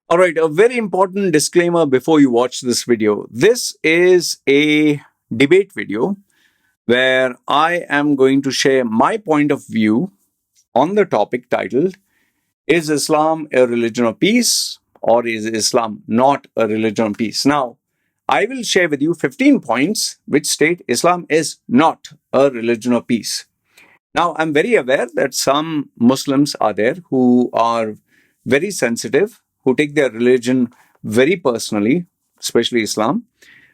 All right, a very important disclaimer before you watch this video. This is a debate video where I am going to share my point of view on the topic titled, Is Islam a religion of peace or is Islam not a religion of peace? Now, I will share with you 15 points which state Islam is not a religion of peace. Now, I'm very aware that some Muslims are there who are very sensitive, who take their religion very personally, especially Islam.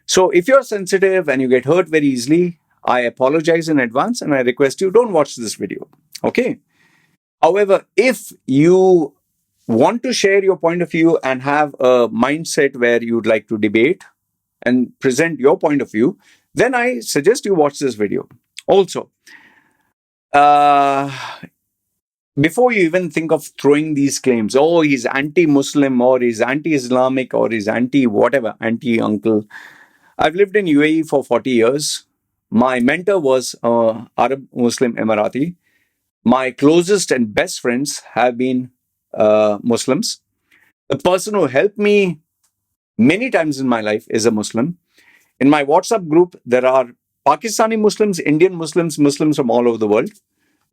So, if you're sensitive and you get hurt very easily, I apologize in advance and I request you don't watch this video. Okay. However, if you want to share your point of view and have a mindset where you'd like to debate and present your point of view, then I suggest you watch this video. Also, uh, before you even think of throwing these claims, oh, he's anti-Muslim or he's anti-Islamic or he's anti-whatever, anti-uncle. I've lived in UAE for 40 years. My mentor was Arab Muslim Emirati. My closest and best friends have been Muslims. The person who helped me many times in my life is a Muslim. In my WhatsApp group, there are Pakistani Muslims, Indian Muslims, Muslims from all over the world,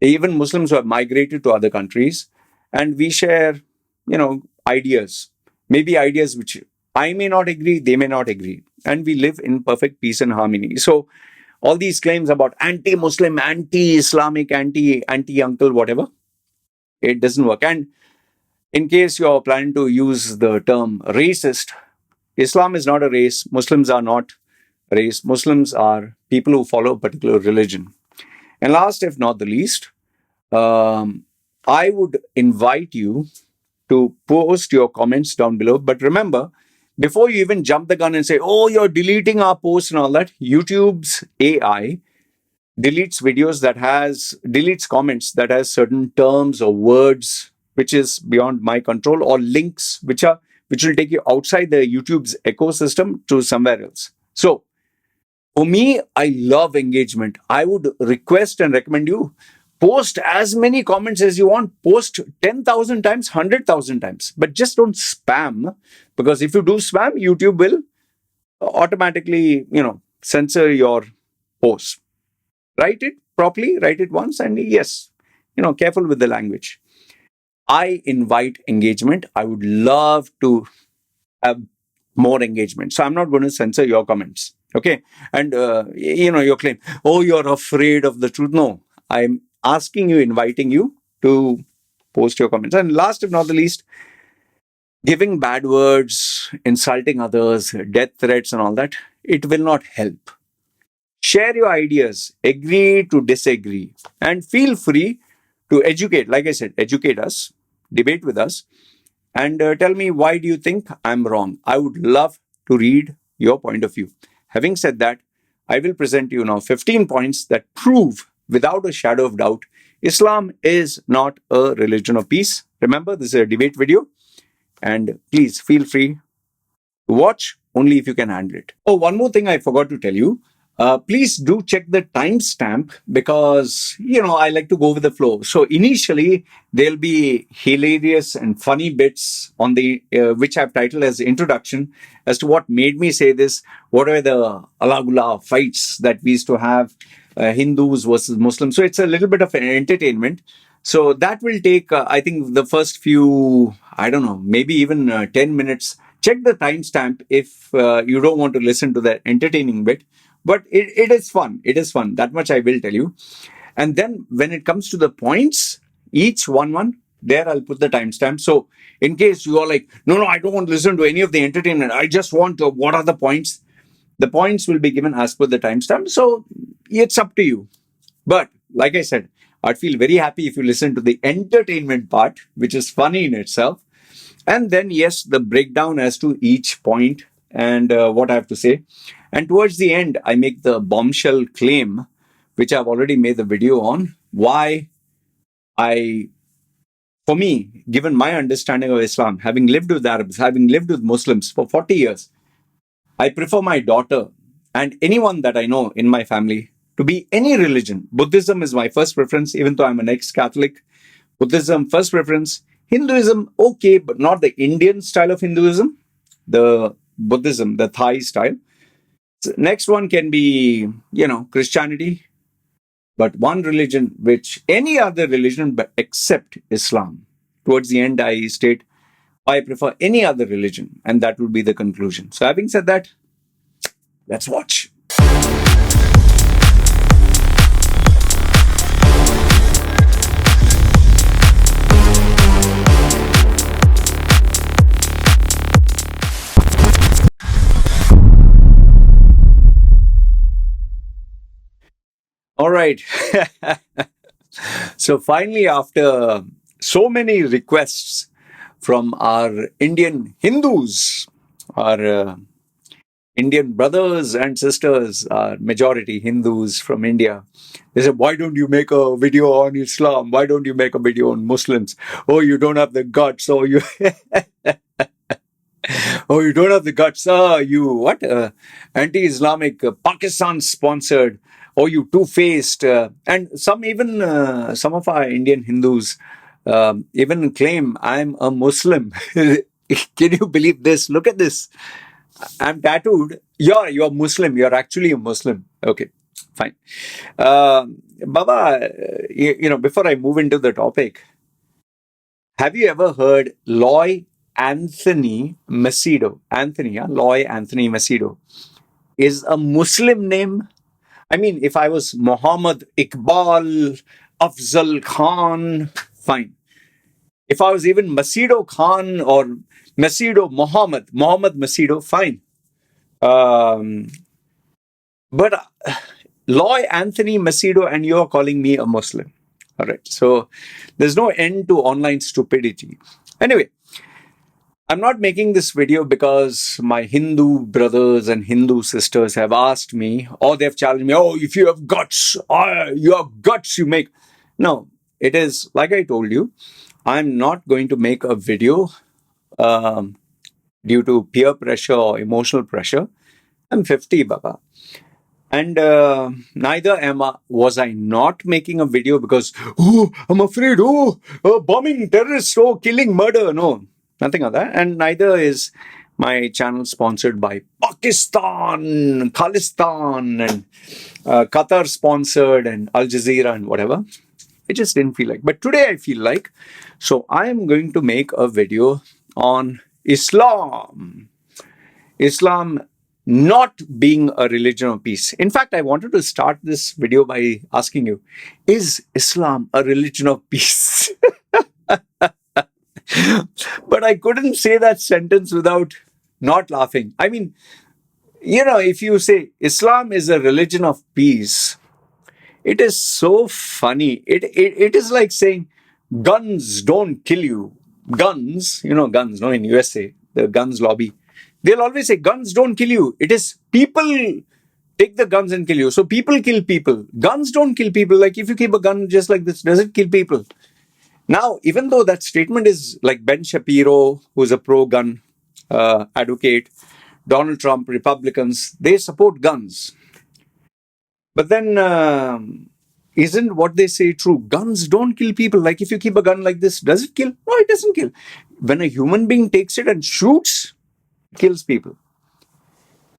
even Muslims who have migrated to other countries. And we share, ideas, maybe ideas which I may not agree, they may not agree. And we live in perfect peace and harmony. So all these claims about anti-Muslim, anti-Islamic, anti-uncle, whatever, it doesn't work. And in case you're planning to use the term racist, Islam is not a race. Muslims are not race. Muslims are people who follow a particular religion. And last, if not the least, I would invite you to post your comments down below. But remember, before you even jump the gun and say, oh, you're deleting our posts and all that, YouTube's AI deletes comments that has certain terms or words which is beyond my control, or links which will take you outside the YouTube's ecosystem to somewhere else. So for me, I love engagement. I would request and recommend you post as many comments as you want. Post 10,000 times, 100,000 times, but just don't spam, because if you do spam, YouTube will automatically, censor your post. Write it properly, write it once, and yes, careful with the language. I invite engagement. I would love to have more engagement. So I'm not going to censor your comments. Okay. And, your claim, oh, you're afraid of the truth. No, I'm asking you, inviting you to post your comments. And last, if not the least, giving bad words, insulting others, death threats, and all that, it will not help. Share your ideas, agree to disagree, and feel free to educate. Like I said, educate us, debate with us, and tell me, why do you think I'm wrong? I would love to read your point of view. Having said that, I will present you now 15 points that prove without a shadow of doubt Islam is not a religion of peace. Remember, this is a debate video, and please feel free to watch only if you can handle it. Oh, one more thing I forgot to tell you. Please do check the timestamp, because, I like to go with the flow. So initially, there'll be hilarious and funny bits on the which I've titled as introduction as to what made me say this. What are the alagula fights that we used to have, Hindus versus Muslims. So it's a little bit of an entertainment. So that will take, I think, the first few, I don't know, maybe even 10 minutes. Check the timestamp if you don't want to listen to the entertaining bit. But it is fun. It is fun. That much I will tell you. And then when it comes to the points, each one, there I'll put the timestamp. So in case you are like, no, I don't want to listen to any of the entertainment. I just want to, what are the points? The points will be given as per the timestamp. So it's up to you. But like I said, I'd feel very happy if you listen to the entertainment part, which is funny in itself. And then, yes, the breakdown as to each point and what I have to say. And towards the end, I make the bombshell claim, which I've already made the video on, why for me, given my understanding of Islam, having lived with Arabs, having lived with Muslims for 40 years, I prefer my daughter and anyone that I know in my family to be any religion. Buddhism is my first preference, even though I'm an ex-Catholic. Buddhism, first preference. Hinduism, okay, but not the Indian style of Hinduism, the Buddhism, the Thai style. So next one can be, Christianity, but one religion which any other religion but except Islam. Towards the end, I state I prefer any other religion, and that would be the conclusion. So, having said that, let's watch. All right. So, finally, after so many requests from our Indian Hindus, our Indian brothers and sisters, majority Hindus from India. They said, why don't you make a video on Islam? Why don't you make a video on Muslims? Oh, you don't have the guts. Oh, you oh, you don't have the guts. You what? Anti-Islamic, Pakistan-sponsored. Oh, you two-faced. And some of our Indian Hindus even claim I'm a Muslim. Can you believe this? Look at this. I'm tattooed. You're Muslim. You're actually a Muslim. Okay, fine. Baba, before I move into the topic, have you ever heard Loy Machedo? Loy Anthony Machedo is a Muslim name. I mean, if I was Muhammad Iqbal, Afzal Khan, fine. If I was even Machedo Khan or Muhammad Machedo, fine. But Loy Anthony Machedo, and you're calling me a Muslim. All right. So there's no end to online stupidity. Anyway, I'm not making this video because my Hindu brothers and Hindu sisters have asked me, or they've challenged me, oh, if you have guts, you make. No, it is like I told you, I'm not going to make a video due to peer pressure or emotional pressure. I'm 50, Baba. And neither was I not making a video because, oh, I'm afraid, bombing, terrorists, killing, murder. No, nothing of that. And neither is my channel sponsored by Pakistan, Khalistan, and Qatar sponsored, and Al Jazeera, and whatever. I just didn't feel like. But today I feel like. So I am going to make a video on Islam. Islam not being a religion of peace. In fact, I wanted to start this video by asking you, is Islam a religion of peace? But I couldn't say that sentence without not laughing. I mean, if you say Islam is a religion of peace, it is so funny. It is like saying guns don't kill you. Guns, guns, no, in USA, the guns lobby. They'll always say, guns don't kill you. It is people take the guns and kill you. So people kill people. Guns don't kill people. Like if you keep a gun just like this, does it kill people? Now, even though that statement is like Ben Shapiro, who's a pro-gun advocate, Donald Trump, Republicans, they support guns. But then, isn't what they say true? Guns don't kill people. Like if you keep a gun like this, does it kill? No, it doesn't kill. When a human being takes it and shoots, kills people.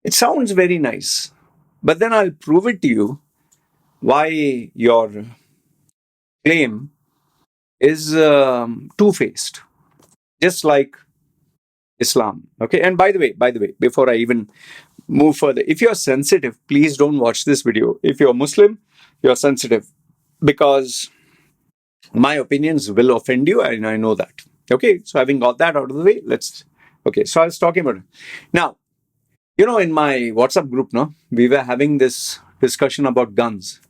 It sounds very nice, but then I'll prove it to you why your claim is two-faced, just like Islam. Okay, and by the way, before I even move further, if you're sensitive, please don't watch this video. If you're Muslim, you're sensitive because my opinions will offend you, and I know that. Okay, so having got that out of the way, okay, so I was talking about it. Now, in my WhatsApp group, we were having this discussion about guns.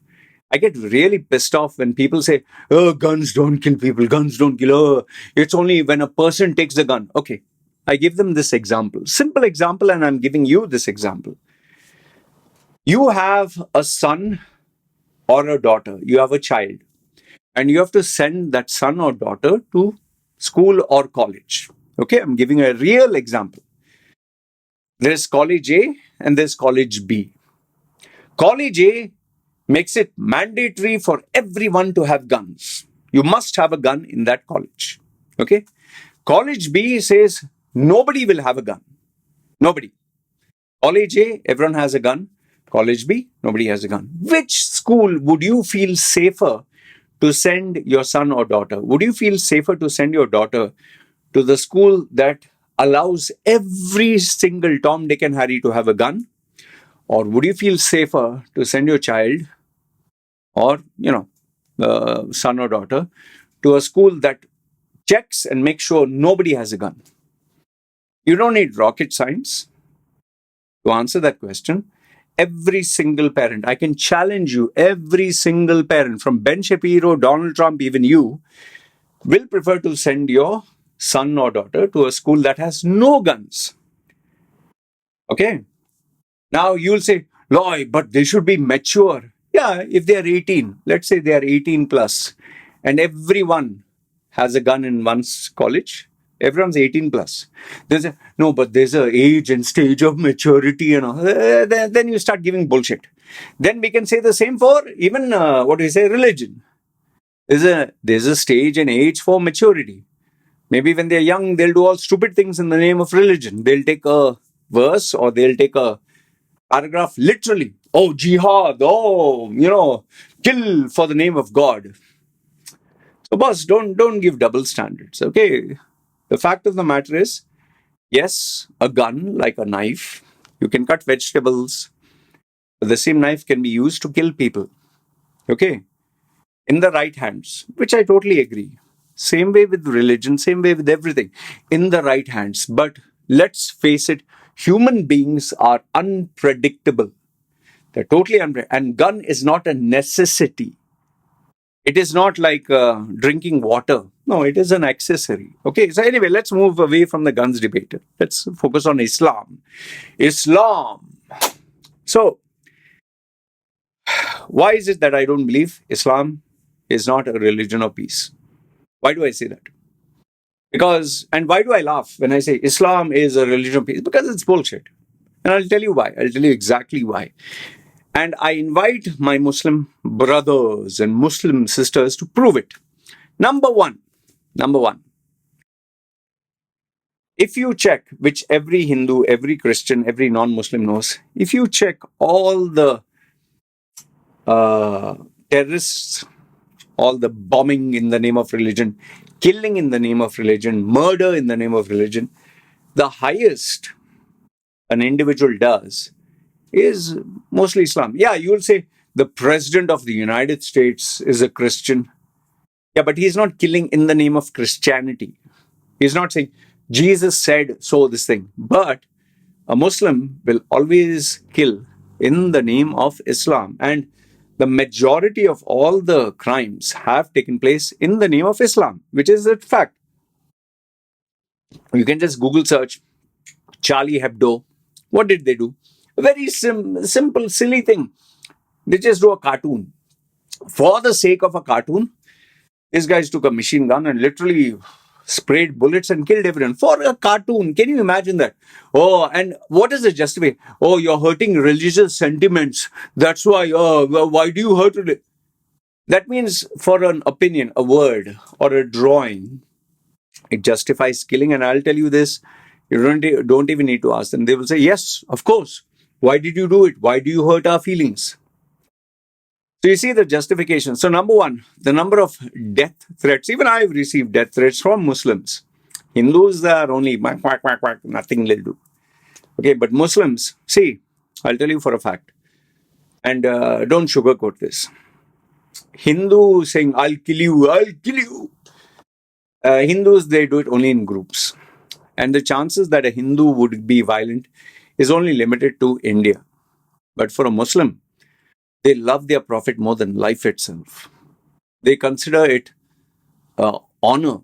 I get really pissed off when people say, oh, guns don't kill people, guns don't kill, it's only when a person takes the gun. Okay, I give them this example, simple example, and I'm giving you this example. You have a son or a daughter, you have a child, and you have to send that son or daughter to school or college. Okay, I'm giving a real example. There's college A and there's college B. College A makes it mandatory for everyone to have guns. You must have a gun in that college. Okay. College B says nobody will have a gun. Nobody. College A, everyone has a gun. College B, nobody has a gun. Which school would you feel safer to send your son or daughter? Would you feel safer to send your daughter to the school that allows every single Tom, Dick, and Harry to have a gun? Or would you feel safer to send your child or, son or daughter to a school that checks and makes sure nobody has a gun? You don't need rocket science to answer that question. Every single parent, I can challenge you, every single parent from Ben Shapiro, Donald Trump, even you, will prefer to send your son or daughter to a school that has no guns. Okay? Now you'll say, Loy, but they should be mature. Yeah, if they are 18, let's say they are 18 plus, and everyone has a gun in one's college, everyone's 18 plus. There's a age and stage of maturity and all. Then you start giving bullshit. Then we can say the same for even, religion. There's a stage and age for maturity. Maybe when they're young, they'll do all stupid things in the name of religion. They'll take a verse or they'll take a paragraph literally. Oh, jihad. Oh, kill for the name of God. So, boss, don't give double standards. Okay. The fact of the matter is, yes, a gun like a knife, you can cut vegetables. But the same knife can be used to kill people. Okay. In the right hands, which I totally agree. Same way with religion, same way with everything. In the right hands. But let's face it, human beings are unpredictable. They're totally unpredictable. And gun is not a necessity. It is not like drinking water. No, it is an accessory. Okay, so anyway, let's move away from the guns debate. Let's focus on Islam. Islam. So, why is it that I don't believe Islam is not a religion of peace? Why do I say that? And why do I laugh when I say Islam is a religion of peace? Because it's bullshit. And I'll tell you why. I'll tell you exactly why. And I invite my Muslim brothers and Muslim sisters to prove it. Number one, if you check, which every Hindu, every Christian, every non-Muslim knows, if you check all the terrorists, all the bombing in the name of religion, killing in the name of religion, murder in the name of religion, the highest an individual does is mostly Islam. Yeah, you will say the president of the United States is a Christian. Yeah, but he's not killing in the name of Christianity. He's not saying Jesus said so this thing. But a Muslim will always kill in the name of Islam. And the majority of all the crimes have taken place in the name of Islam, which is a fact. You can just Google search Charlie Hebdo. What did they do? A very simple, silly thing. They just do a cartoon. For the sake of a cartoon, these guys took a machine gun and literally sprayed bullets and killed everyone. For a cartoon, can you imagine that? Oh, and what is the justification? Oh, you're hurting religious sentiments. That's why, why do you hurt it? That means for an opinion, a word, or a drawing, it justifies killing. And I'll tell you this, you don't even need to ask them. They will say, yes, of course. Why did you do it? Why do you hurt our feelings? So you see the justification. So number one, the number of death threats. Even I've received death threats from Muslims. Hindus are only quack, quack, quack, quack, nothing they'll do. Okay, but Muslims, see, I'll tell you for a fact. And don't sugarcoat this. Hindu saying, I'll kill you, I'll kill you. Hindus, they do it only in groups. And the chances that a Hindu would be violent is only limited to India. But for a Muslim, they love their prophet more than life itself. They consider it honor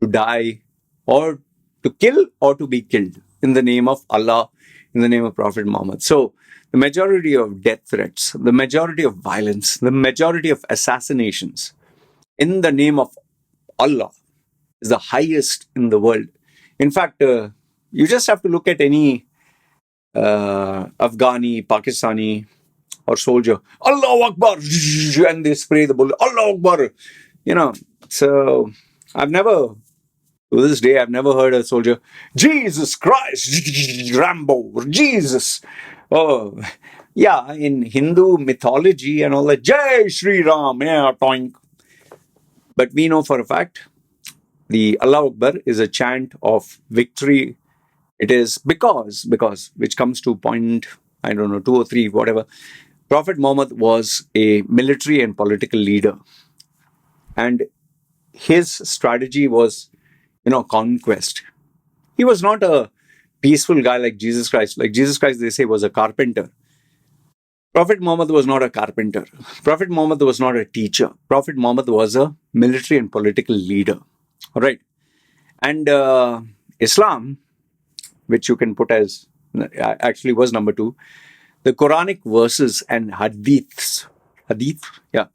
to die or to kill or to be killed in the name of Allah, in the name of Prophet Muhammad. So the majority of death threats, the majority of violence, the majority of assassinations in the name of Allah is the highest in the world. In fact, you just have to look at any Afghani, Pakistani, or soldier, Allahu Akbar, and they spray the bullet, Allahu Akbar. So I've never To this day, I've never heard a soldier, Jesus Christ, Rambo, Jesus. Oh, yeah, in Hindu mythology and all that, Jai Shri Ram, yeah, toink. But we know for a fact, the Allah Akbar is a chant of victory. It is because, which comes to point, I don't know, 2 or 3, whatever. Prophet Muhammad was a military and political leader. And his strategy was, conquest. He was not a peaceful guy like Jesus Christ. Like Jesus Christ, they say, was a carpenter. Prophet Muhammad was not a carpenter. Prophet Muhammad was not a teacher. Prophet Muhammad was a military and political leader. All right. And Islam, which you can put as, actually was number 2, the Quranic verses and hadith, yeah,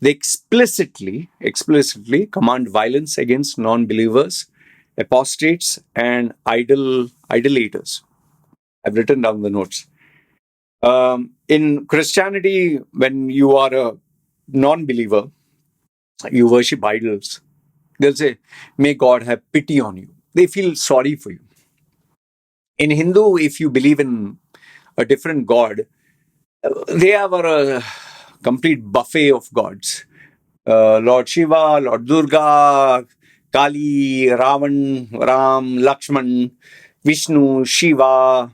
they explicitly command violence against non-believers, apostates, and idolaters. I've written down the notes. In Christianity, when you are a non-believer, you worship idols. They'll say, may God have pity on you. They feel sorry for you. In Hindu, if you believe in a different god, they have a complete buffet of gods. Lord Shiva, Lord Durga, Kali, Ravan, Ram, Lakshman, Vishnu, Shiva,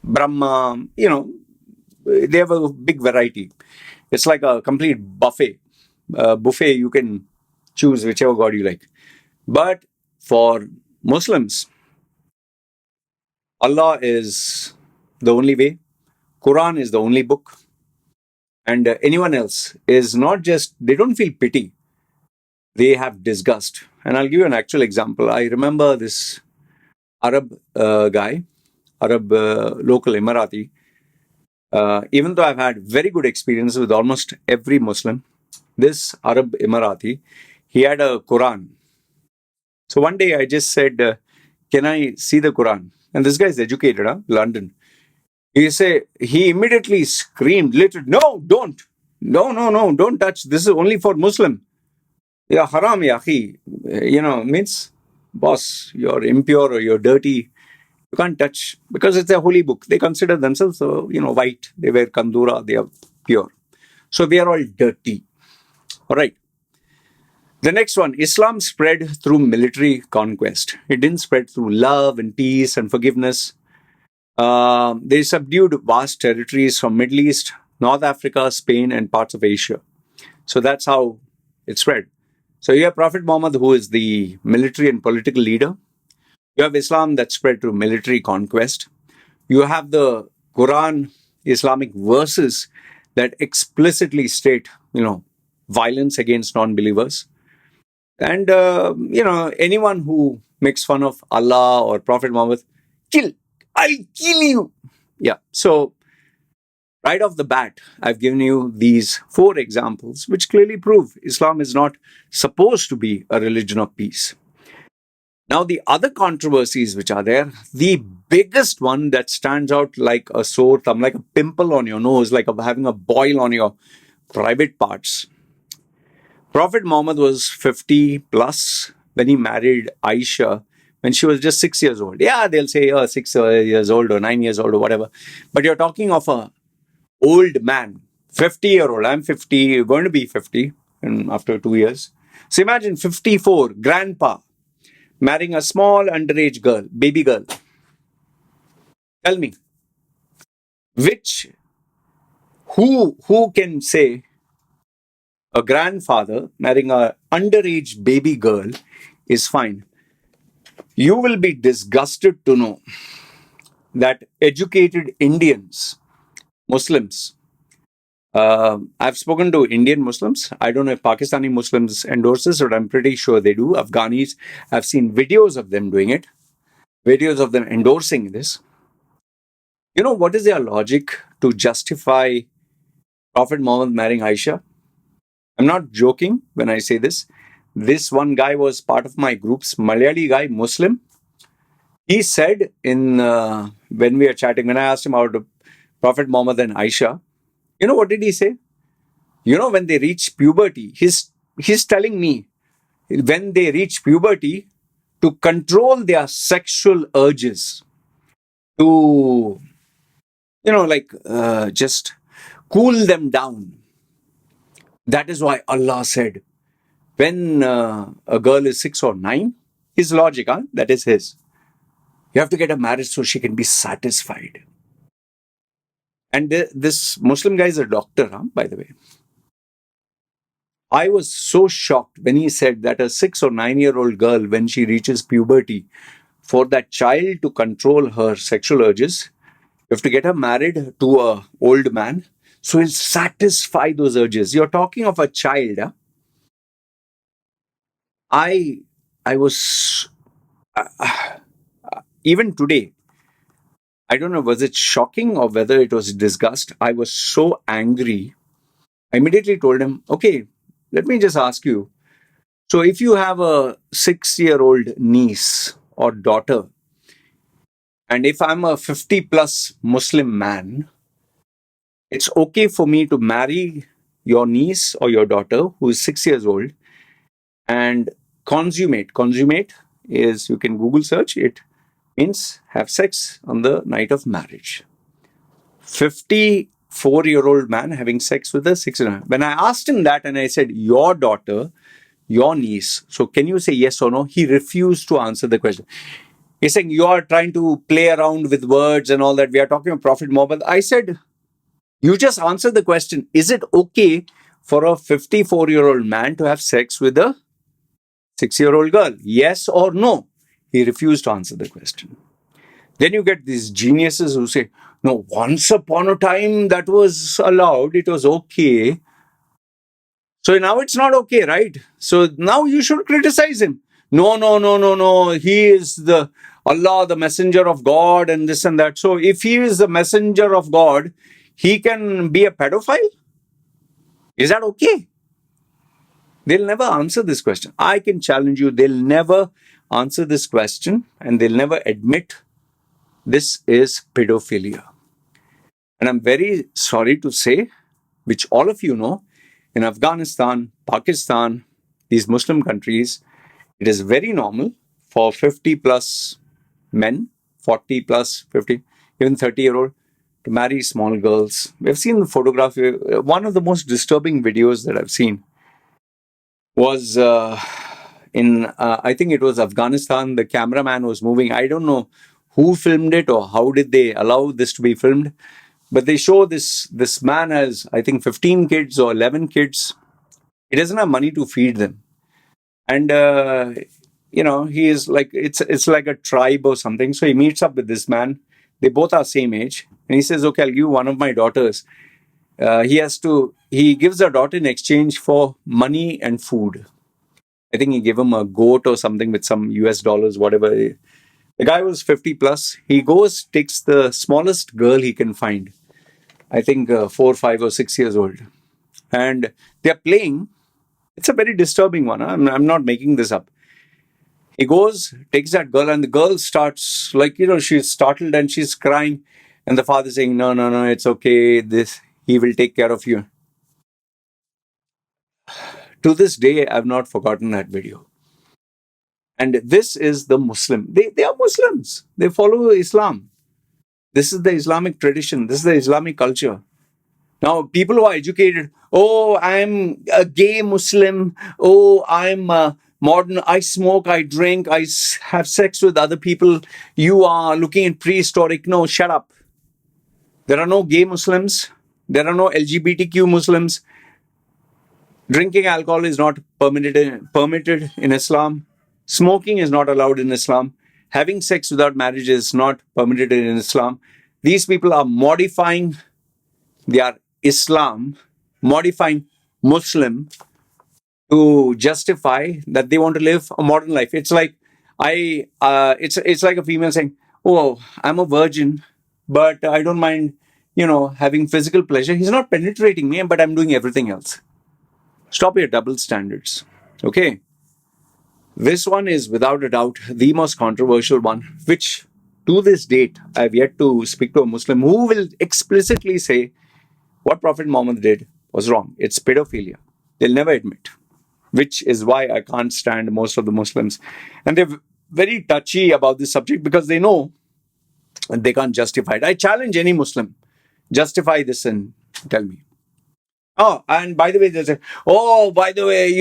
Brahma, they have a big variety. It's like a complete buffet. Buffet, you can choose whichever god you like. But for Muslims, Allah is the only way. Quran is the only book. And anyone else is not just, they don't feel pity. They have disgust. And I'll give you an actual example. I remember this Arab guy, Arab local Emirati. Even though I've had very good experiences with almost every Muslim, this Arab Emirati, he had a Quran. So one day I just said, can I see the Quran? And this guy is educated, London. He immediately screamed, literally, no, don't. No, don't touch. This is only for Muslim. Yeah, haram, yahi. Means, boss, you're impure or you're dirty. You can't touch because it's a holy book. They consider themselves, white. They wear kandura. They are pure. So we are all dirty. All right. The next one, Islam spread through military conquest. It didn't spread through love and peace and forgiveness. They subdued vast territories from Middle East, North Africa, Spain, and parts of Asia. So that's how it spread. So you have Prophet Muhammad, who is the military and political leader. You have Islam that spread through military conquest. You have the Quran, Islamic verses that explicitly state, violence against non-believers. And, anyone who makes fun of Allah or Prophet Muhammad, I'll kill you. Yeah. So right off the bat, I've given you these 4 examples, which clearly prove Islam is not supposed to be a religion of peace. Now, the other controversies which are there, the biggest one that stands out like a sore thumb, like a pimple on your nose, like having a boil on your private parts. Prophet Muhammad was 50 plus when he married Aisha when she was just 6 years old. Yeah, they'll say 6 years old or 9 years old or whatever. But you're talking of a old man, 50-year-old. I'm 50, you're going to be 50 after 2 years. So imagine 54, grandpa, marrying a small underage girl, baby girl. Tell me, who can say a grandfather marrying an underage baby girl is fine? You will be disgusted to know that educated Indians, Muslims, I've spoken to Indian Muslims. I don't know if Pakistani Muslims endorse this, but I'm pretty sure they do. Afghanis, I've seen videos of them doing it, videos of them endorsing this. You know, what is their logic to justify Prophet Muhammad marrying Aisha? I'm not joking when I say this. This one guy was part of my group's Malayali guy, Muslim. He said when we were chatting, when I asked him about Prophet Muhammad and Aisha, you know what did he say? When they reach puberty, he's telling me, when they reach puberty, to control their sexual urges, to, just cool them down. That is why Allah said, when a girl is 6 or 9, his logic, that is his. You have to get her married so she can be satisfied. And this Muslim guy is a doctor, by the way. I was so shocked when he said that a 6 or 9-year-old girl, when she reaches puberty, for that child to control her sexual urges, you have to get her married to an old man, so he'll satisfy those urges. You're talking of a child. Huh? I was, even today, I don't know, was it shocking or whether it was disgust? I was so angry. I immediately told him, okay, let me just ask you. So if you have a 6-year-old niece or daughter, and if I'm a 50 plus Muslim man, it's okay for me to marry your niece or your daughter who is 6 years old and consummate. Consummate is, you can Google search, it means have sex on the night of marriage. 54-year-old man having sex with a 6-year-old. When I asked him that and I said, your daughter, your niece, so can you say yes or no? He refused to answer the question. He's saying, you are trying to play around with words and all that. We are talking about Prophet Muhammad. I said, you just answer the question. Is it okay for a 54-year-old man to have sex with a 6-year-old girl? Yes or no? He refused to answer the question. Then you get these geniuses who say, no, once upon a time that was allowed, it was okay. So now it's not okay, right? So now you should criticize him. No. He is the Allah, the messenger of God, and this and that. So if he is the messenger of God, he can be a pedophile? Is that okay? They'll never answer this question. I can challenge you, they'll never answer this question and they'll never admit this is pedophilia. And I'm very sorry to say, which all of you know, in Afghanistan, Pakistan, these Muslim countries, it is very normal for 50 plus men, 40 plus 50, even 30-year-old, to marry small girls. We've seen the photograph. One of the most disturbing videos that I've seen was I think it was Afghanistan. The cameraman was moving. I don't know who filmed it or how did they allow this to be filmed. But they show this man has, I think, 15 kids or 11 kids. He doesn't have money to feed them. And, he is like, it's like a tribe or something. So he meets up with this man. They both are same age. And he says, okay, I'll give you one of my daughters. He gives a daughter in exchange for money and food. I think he gave him a goat or something with some US dollars, whatever. The guy was 50 plus. He goes, takes the smallest girl he can find. I think 4, 5 or 6 years old. And they're playing. It's a very disturbing one. I'm not making this up. He goes, takes that girl, and the girl starts, she's startled and she's crying. And the father saying, no, it's okay. He will take care of you. To this day, I've not forgotten that video. And this is the Muslim. They are Muslims. They follow Islam. This is the Islamic tradition. This is the Islamic culture. Now, people who are educated, oh, I'm a gay Muslim. Oh, I'm modern. I smoke, I drink, I have sex with other people. You are looking at prehistoric. No, shut up. There are no gay Muslims. There are no LGBTQ Muslims. Drinking alcohol is not permitted in Islam. Smoking is not allowed in Islam. Having sex without marriage is not permitted in Islam. These people are modifying their Islam, modifying Muslim to justify that they want to live a modern life. It's like it's like a female saying, "Oh, I'm a virgin, but I don't mind, having physical pleasure. He's not penetrating me, but I'm doing everything else." Stop your double standards. Okay. This one is without a doubt the most controversial one, which to this date, I've yet to speak to a Muslim who will explicitly say what Prophet Muhammad did was wrong. It's pedophilia. They'll never admit, which is why I can't stand most of the Muslims. And they've very touchy about this subject because they know they can't justify it. I challenge any Muslim, justify this and tell me. Oh, and by the way, they say, oh, by the way,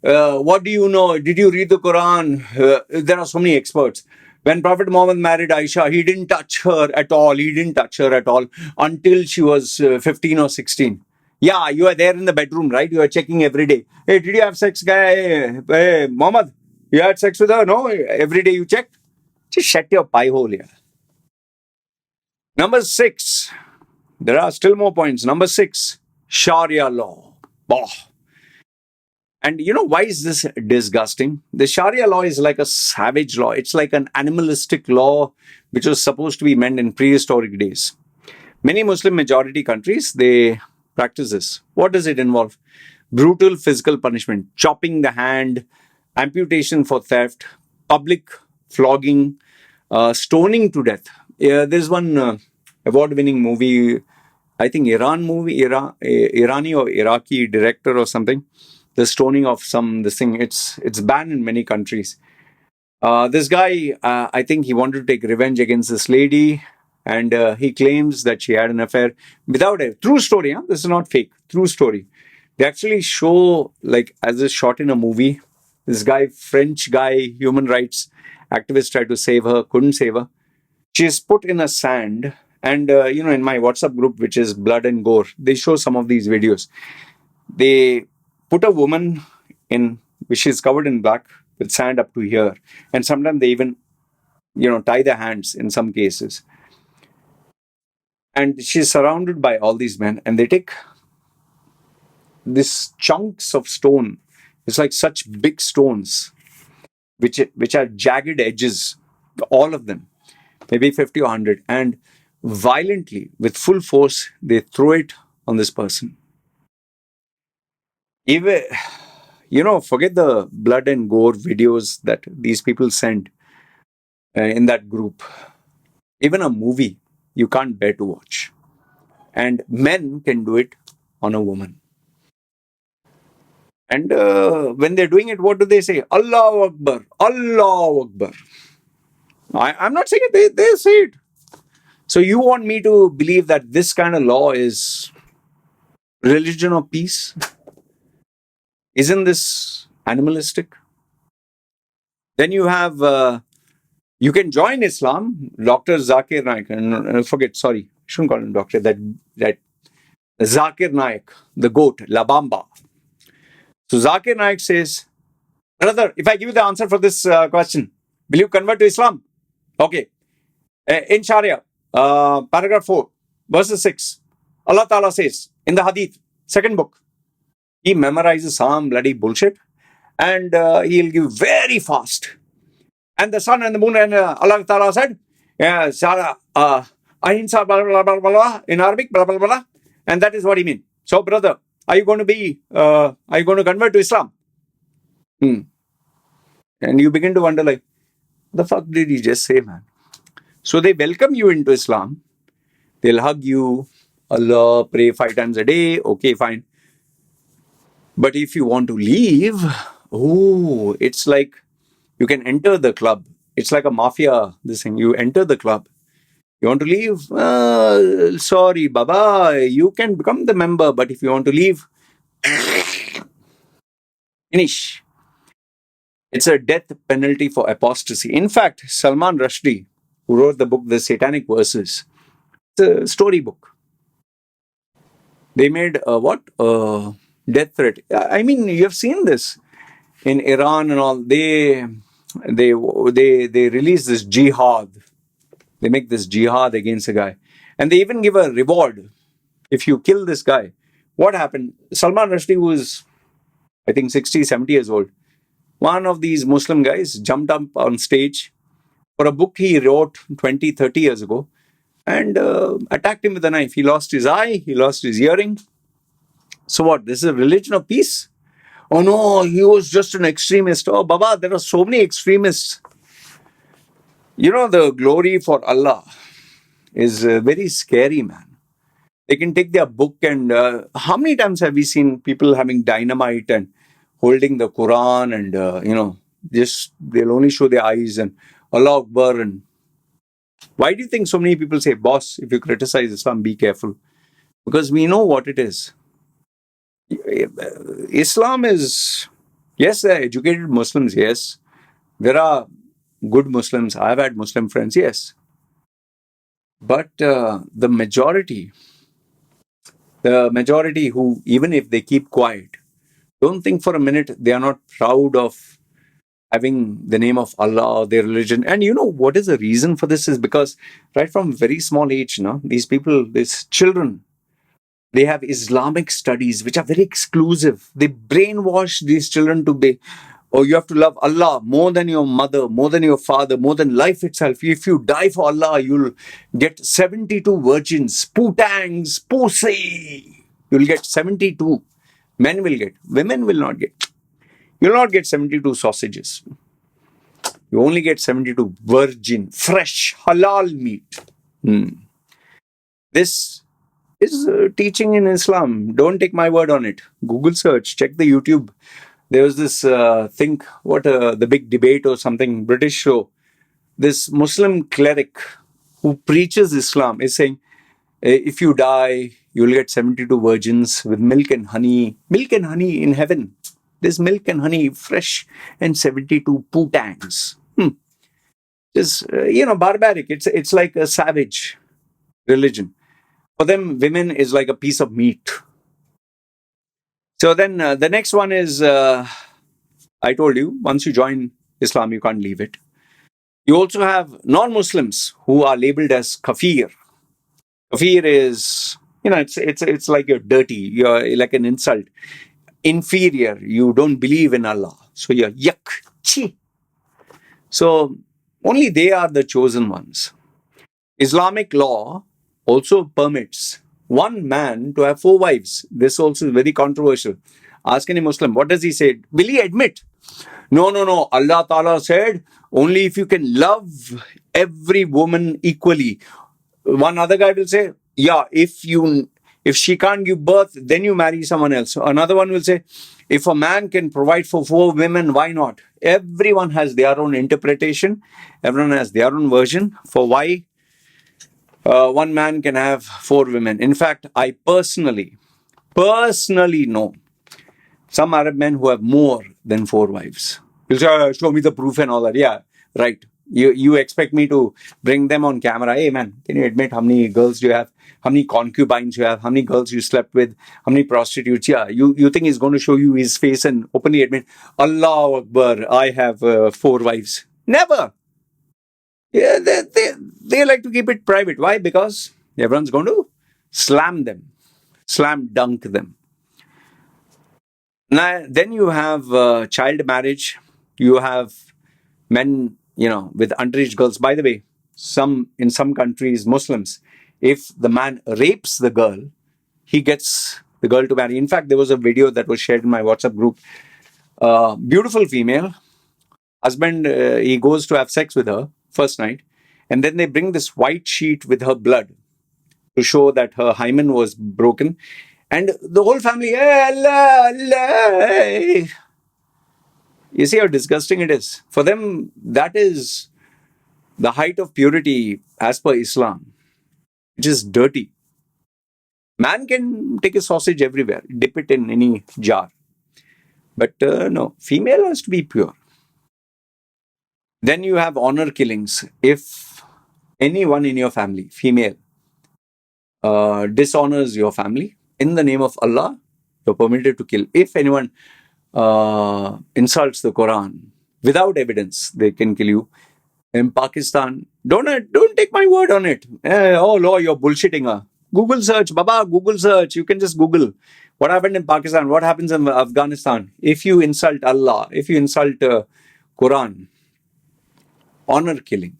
what do you know? Did you read the Quran? There are so many experts. When Prophet Muhammad married Aisha, he didn't touch her at all. He didn't touch her at all until she was 15 or 16. Yeah, you are there in the bedroom, right? You are checking every day. Hey, did you have sex, guy? Hey, Muhammad, you had sex with her? No, every day you check. Just shut your pie hole here. Number 6. There are still more points. Number 6, Sharia law. Oh. And you know why is this disgusting? The Sharia law is like a savage law. It's like an animalistic law which was supposed to be meant in prehistoric days. Many Muslim majority countries, they practice this. What does it involve? Brutal physical punishment, chopping the hand, amputation for theft, public flogging, stoning to death. There's one award-winning movie, I think Irani or Iraqi director or something. The stoning of this thing. It's banned in many countries. This guy, I think he wanted to take revenge against this lady, and he claims that she had an affair without a true story. Huh? This is not fake. True story. They actually show, like, as is shot in a movie. This guy, French guy, human rights activist, tried to save her, couldn't save her. She is put in a sand, and in my WhatsApp group, which is Blood and Gore, they show some of these videos. They put a woman in, which is covered in black with sand up to here, and sometimes they even, tie their hands in some cases. And she's surrounded by all these men, and they take these chunks of stone. It's like such big stones, which are jagged edges, all of them, maybe 50 or 100, and violently, with full force, they throw it on this person. Even, forget the blood and gore videos that these people send in that group. Even a movie, you can't bear to watch. And men can do it on a woman. And when they're doing it, what do they say? Allahu Akbar, Allahu Akbar. I'm not saying it, they say it. So you want me to believe that this kind of law is religion of peace? Isn't this animalistic? Then you have, you can join Islam. Dr. Zakir Naik, I shouldn't call him doctor, that Zakir Naik, the goat, La Bamba. So Zakir Naik says, brother, if I give you the answer for this question, will you convert to Islam? Okay. In Sharia, paragraph 4, verse 6, Allah Ta'ala says, in the Hadith, second book, he memorizes some bloody bullshit, and he'll give very fast. And the sun and the moon, and Allah Ta'ala said, ahimsa, blah, blah, blah, blah, blah, in Arabic, blah, blah, blah, and that is what he means. So, brother, are you going to convert to Islam? And you begin to wonder, like, the fuck did he just say, man? So they welcome you into Islam. They'll hug you, Allah, pray 5 times a day. Okay, fine. But if you want to leave, it's like you can enter the club. It's like a mafia, this thing. You enter the club. You want to leave? Sorry, Baba. You can become the member, but if you want to leave, finish. It's a death penalty for apostasy. In fact, Salman Rushdie, who wrote the book The Satanic Verses, it's a story book. They made a death threat. I mean, you have seen this in Iran and all. They release this jihad. They make this jihad against a guy, and they even give a reward if you kill this guy. What happened? Salman Rushdie was, I think, 60, 70 years old. One of these Muslim guys jumped up on stage for a book he wrote 20, 30 years ago and attacked him with a knife. He lost his eye, he lost his hearing. So what? This is a religion of peace? Oh no, he was just an extremist. Oh, Baba, there are so many extremists. The glory for Allah is very scary, man. They can take their book and how many times have we seen people having dynamite and holding the Quran and, They'll only show their eyes and Allah Akbar. And why do you think so many people say, boss, if you criticize Islam, be careful? Because we know what it is. Islam is, yes, there are educated Muslims, yes. There are good Muslims. I've had Muslim friends, yes. But the majority who, even if they keep quiet, don't think for a minute they are not proud of having the name of Allah or their religion. And you know what is the reason for this is because right from very small age, these people, these children, they have Islamic studies which are very exclusive. They brainwash these children to be, oh, you have to love Allah more than your mother, more than your father, more than life itself. If you die for Allah, you'll get 72 virgins, putangs, pussy. You'll get 72. Men will get. Women will not get. You'll not get 72 sausages. You only get 72 virgin, fresh, halal meat. This is teaching in Islam. Don't take my word on it. Google search, check the YouTube. There was this the big debate or something, British show. This Muslim cleric who preaches Islam is saying, if you die, you'll get 72 virgins with milk and honey. Milk and honey in heaven. There's milk and honey, fresh, and 72 putangs. Just, barbaric. It's like a savage religion. For them, women is like a piece of meat. So then the next one is, I told you, once you join Islam, you can't leave it. You also have non-Muslims who are labeled as Kafir. Kafir is, it's like you're dirty. You're like an insult. Inferior. You don't believe in Allah. So you're yuck. Chi. So only they are the chosen ones. Islamic law also permits one man to have 4 wives. This also is very controversial. Ask any Muslim, what does he say? Will he admit? No. Allah Ta'ala said, only if you can love every woman equally. One other guy will say, yeah, if she can't give birth, then you marry someone else. Another one will say, if a man can provide for 4 women, why not? Everyone has their own interpretation. Everyone has their own version for why one man can have 4 women. In fact, I personally know some Arab men who have more than 4 wives. You'll say, show me the proof and all that. Yeah, right. You expect me to bring them on camera. Hey man, can you admit how many girls do you have? How many concubines you have? How many girls you slept with? How many prostitutes? Yeah, you think he's going to show you his face and openly admit, Allahu Akbar, I have 4 wives. Never. Yeah, they like to keep it private. Why? Because everyone's going to slam dunk them. Now, then you have child marriage. You have men, with underage girls. By the way, in some countries, Muslims, if the man rapes the girl, he gets the girl to marry. In fact, there was a video that was shared in my WhatsApp group. Beautiful female. Husband, he goes to have sex with her first night. And then they bring this white sheet with her blood to show that her hymen was broken. And the whole family, Allah, Allah. You see how disgusting it is? For them, that is the height of purity as per Islam, which is dirty. Man can take a sausage everywhere, dip it in any jar. But no, female has to be pure. Then you have honor killings. If anyone in your family, female, dishonors your family, in the name of Allah, you're permitted to kill. If anyone insults the Quran without evidence, they can kill you. In Pakistan, don't take my word on it. Oh, Loy, you're bullshitting. Google search, Baba, Google search. You can just Google what happened in Pakistan, what happens in Afghanistan. If you insult Allah, if you insult Quran, honor killing.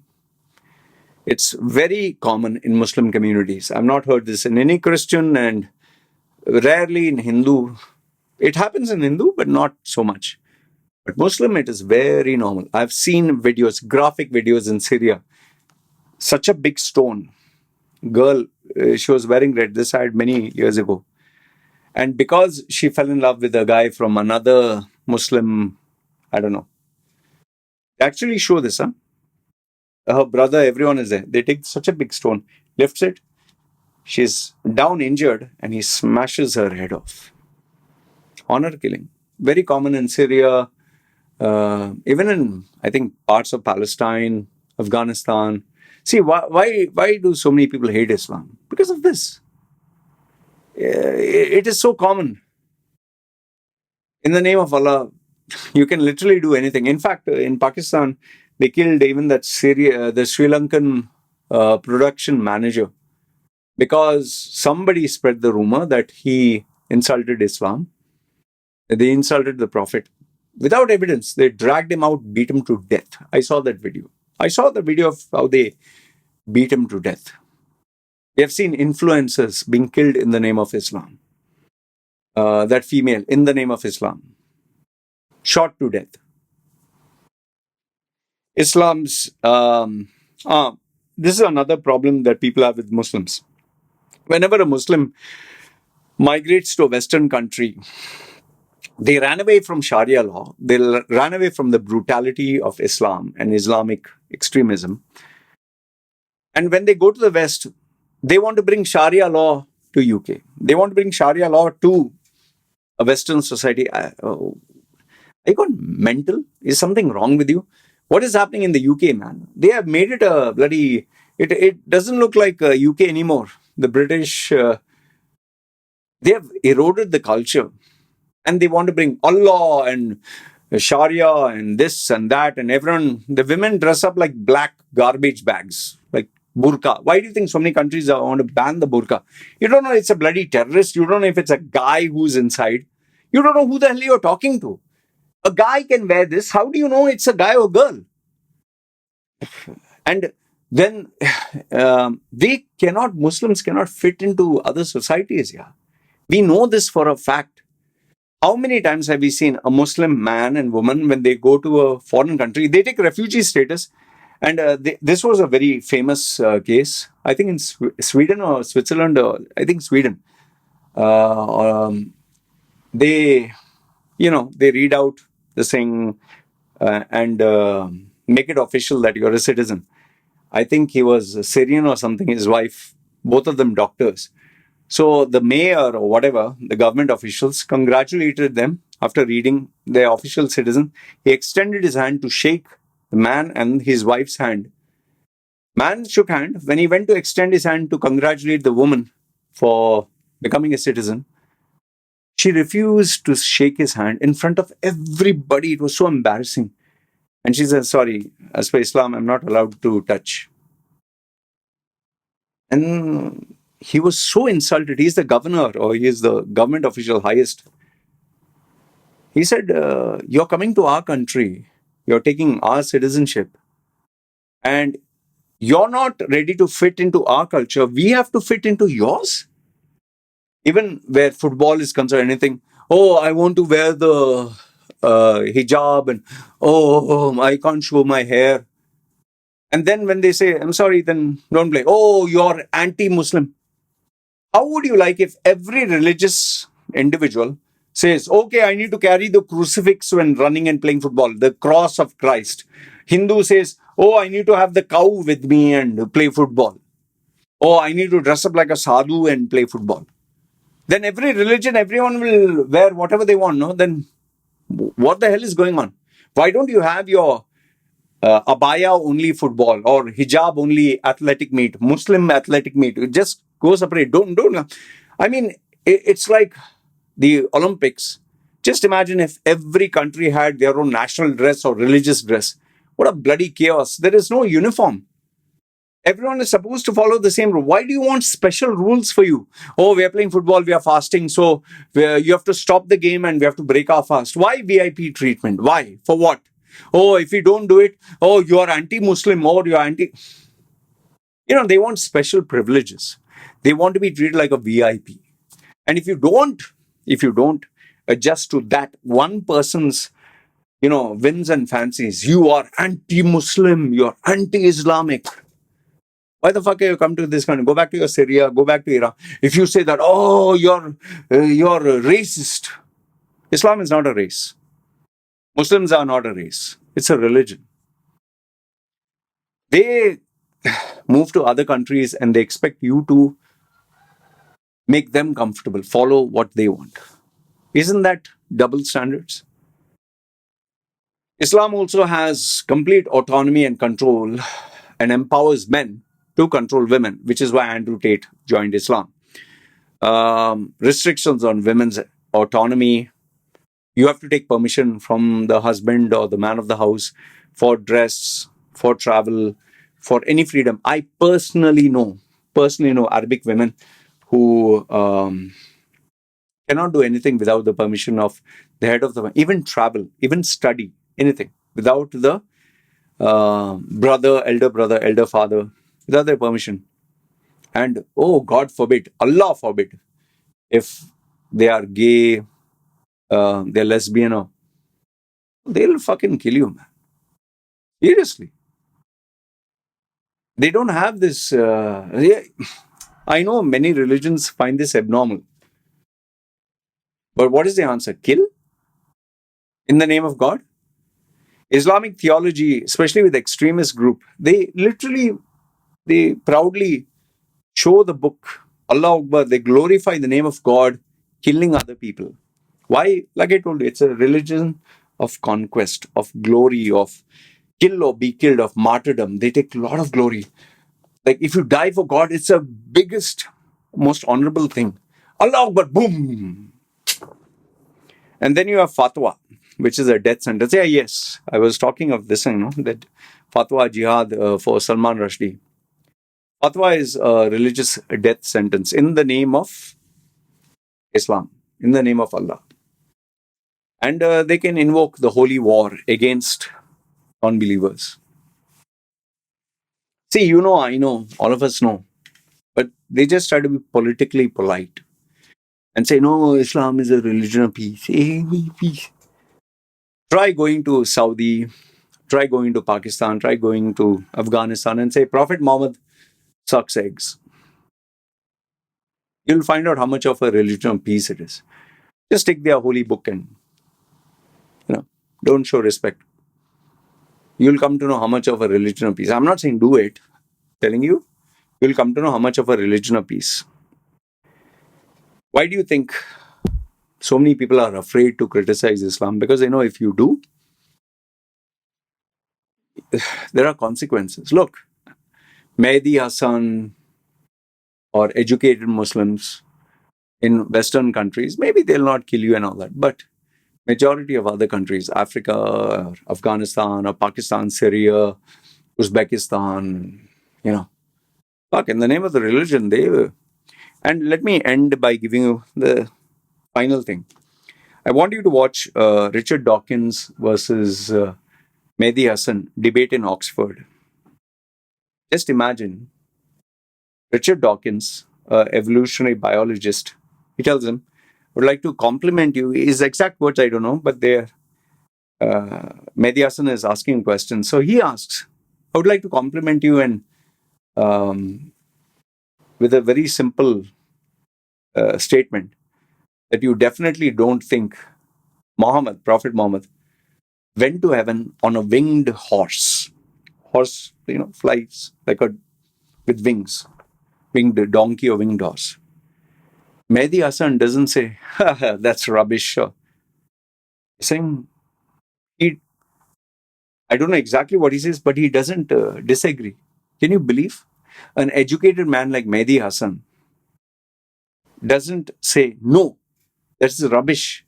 It's very common in Muslim communities. I've not heard this in any Christian and rarely in Hindu. It happens in Hindu, but not so much. But Muslim, it is very normal. I've seen videos, graphic videos in Syria. Such a big stone. Girl, she was wearing red. This I had many years ago. And because she fell in love with a guy from another Muslim, I don't know, They actually show this, huh? Her brother, everyone is there. They take such a big stone, lifts it. She's down injured, and he smashes her head off. Honor killing. Very common in Syria, even in, I think, parts of Palestine, Afghanistan. See, why do so many people hate Islam? Because of this. It is so common. In the name of Allah, you can literally do anything. In fact, in Pakistan, they killed even that the Sri Lankan production manager because somebody spread the rumor that he insulted Islam. They insulted the Prophet. Without evidence, they dragged him out, beat him to death. I saw that video. I saw the video of how they beat him to death. We have seen influencers being killed in the name of Islam. That female, in the name of Islam, shot to death. Islam's this is another problem that people have with Muslims. Whenever a Muslim migrates to a Western country, they ran away from Sharia law. They ran away from the brutality of Islam and Islamic extremism. And when they go to the West, they want to bring Sharia law to UK. They want to bring Sharia law to a Western society. Are you gone mental? Is something wrong with you? What is happening in the UK, man? They have made it a bloody... It doesn't look like UK anymore. The British, they have eroded the culture. And they want to bring Allah and Sharia and this and that. And everyone, the women dress up like black garbage bags, like burqa. Why do you think so many countries want to ban the burqa? You don't know it's a bloody terrorist. You don't know if it's a guy who's inside. You don't know who the hell you're talking to. A guy can wear this. How do you know it's a guy or girl? And then Muslims cannot fit into other societies. Yeah, we know this for a fact. How many times have we seen a Muslim man and woman, when they go to a foreign country, they take refugee status? And this was a very famous case, I think in Sweden or Switzerland, or I think Sweden. They read out this thing and make it official that you're a citizen. I think he was Syrian or something, his wife, both of them doctors. So the mayor or whatever, the government officials, congratulated them after reading their official citizen. He extended his hand to shake the man and his wife's hand. Man shook hand. When he went to extend his hand to congratulate the woman for becoming a citizen, she refused to shake his hand in front of everybody. It was so embarrassing. And she said, sorry, as per Islam, I'm not allowed to touch. And he was so insulted. He's the governor, or he is the government official highest. He said, you're coming to our country. You're taking our citizenship. And you're not ready to fit into our culture. We have to fit into yours. Even where football is concerned, anything. Oh, I want to wear the hijab. And I can't show my hair. And then when they say, I'm sorry, then don't play. Oh, you're anti-Muslim. How would you like if every religious individual says, okay, I need to carry the crucifix when running and playing football, the cross of Christ. Hindu says, oh, I need to have the cow with me and play football. Oh, I need to dress up like a sadhu and play football. Then every religion, everyone will wear whatever they want, no? Then what the hell is going on? Why don't you have your abaya only football or hijab only athletic meet, Muslim athletic meet? Just go separate. Don't. I mean, it's like the Olympics. Just imagine if every country had their own national dress or religious dress. What a bloody chaos. There is no uniform. Everyone is supposed to follow the same rule. Why do you want special rules for you? Oh, we are playing football, we are fasting, so you have to stop the game and we have to break our fast. Why VIP treatment? Why? For what? Oh, if you don't do it, oh, you are anti-Muslim or you are anti... they want special privileges. They want to be treated like a VIP. And if you don't adjust to that one person's, whims and fancies, you are anti-Muslim, you're anti-Islamic. Why the fuck have you come to this country? Go back to your Syria, go back to Iraq. If you say that, oh, you're a racist. Islam is not a race. Muslims are not a race. It's a religion. They move to other countries and they expect you to make them comfortable, follow what they want. Isn't that double standards? Islam also has complete autonomy and control and empowers men to control women, which is why Andrew Tate joined Islam. Restrictions on women's autonomy. You have to take permission from the husband or the man of the house for dress, for travel, for any freedom. I personally know Arabic women who cannot do anything without the permission of the head of the, even travel, even study, anything without the brother, elder father, without their permission. And oh, God forbid, Allah forbid, if they are gay, they're lesbian, or they'll fucking kill you, man. Seriously. They don't have this. I know many religions find this abnormal. But what is the answer? Kill? In the name of God? Islamic theology, especially with extremist group, they proudly show the book, Allah Akbar, they glorify the name of God, killing other people. Why? Like I told you, it's a religion of conquest, of glory, of kill or be killed, of martyrdom. They take a lot of glory. Like if you die for God, it's the biggest, most honorable thing. Allah Akbar, boom. And then you have Fatwa, which is a death sentence. Yeah, yes. I was talking of this, that Fatwa Jihad for Salman Rushdie. Fatwa is a religious death sentence in the name of Islam, in the name of Allah. And they can invoke the holy war against unbelievers. See, I know, all of us know. But they just try to be politically polite and say, no, Islam is a religion of peace. Hey, peace. Try going to Saudi, try going to Pakistan, try going to Afghanistan and say, Prophet Muhammad sucks eggs. You'll find out how much of a religion of peace it is. Just take their holy book and, don't show respect. You'll come to know how much of a religion of peace. I'm not saying do it, telling you, you'll come to know how much of a religion of peace. Why do you think so many people are afraid to criticize Islam? Because they know if you do, there are consequences. Look, Mehdi Hassan or educated Muslims in Western countries, maybe they'll not kill you and all that, but majority of other countries, Africa, or Afghanistan, or Pakistan, Syria, Uzbekistan, fuck, in the name of the religion, they will. And let me end by giving you the final thing. I want you to watch Richard Dawkins versus Mehdi Hassan debate in Oxford. Just imagine Richard Dawkins, evolutionary biologist, he tells him, would like to compliment you. His exact words I don't know, but Mehdi Hassan is asking questions. So he asks, I would like to compliment you and with a very simple statement that you definitely don't think Prophet Muhammad, went to heaven on a winged horse. Horse, flies with wings, winged donkey or winged horse. Mehdi Hassan doesn't say, that's rubbish. He's saying, I don't know exactly what he says, but he doesn't disagree. Can you believe? An educated man like Mehdi Hassan doesn't say, no, that's rubbish.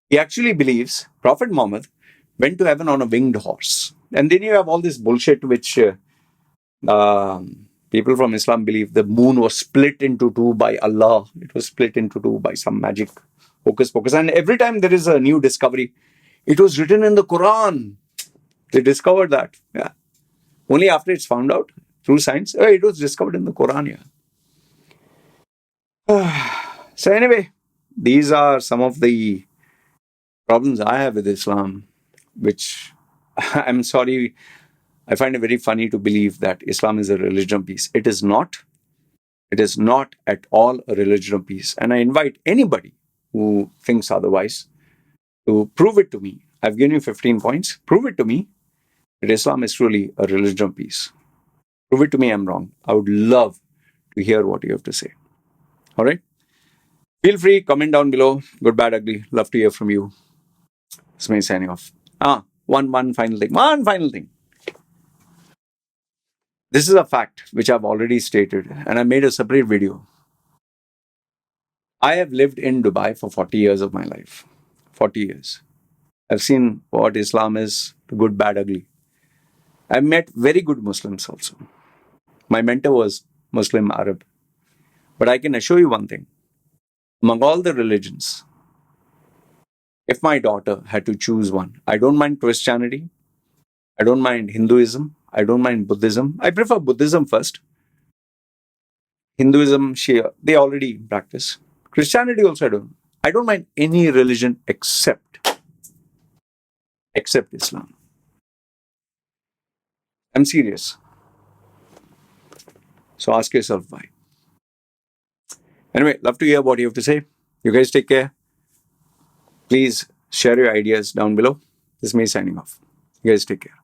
He actually believes Prophet Muhammad went to heaven on a winged horse. And then you have all this bullshit which people from Islam believe the moon was split into two by Allah. It was split into two by some magic hocus pocus. And every time there is a new discovery, it was written in the Quran. They discovered that. Yeah. Only after it's found out through science, it was discovered in the Quran. Yeah. So anyway, these are some of the problems I have with Islam, which I'm sorry, I find it very funny to believe that Islam is a religion of peace. It is not. It is not at all a religion of peace. And I invite anybody who thinks otherwise to prove it to me. I've given you 15 points. Prove it to me that Islam is truly a religion of peace. Prove it to me I'm wrong. I would love to hear what you have to say. All right? Feel free, comment down below. Good, bad, ugly. Love to hear from you. It's me signing off. One final thing. One final thing. This is a fact which I've already stated, and I made a separate video. I have lived in Dubai for 40 years of my life. 40 years. I've seen what Islam is, the good, bad, ugly. I've met very good Muslims also. My mentor was Muslim Arab. But I can assure you one thing. Among all the religions, if my daughter had to choose one, I don't mind Christianity, I don't mind Hinduism, I don't mind Buddhism. I prefer Buddhism first. Hinduism, Shia, they already practice. Christianity also I don't. I don't mind any religion except Islam. I'm serious. So ask yourself why. Anyway, love to hear what you have to say. You guys take care. Please share your ideas down below. This is me signing off. You guys take care.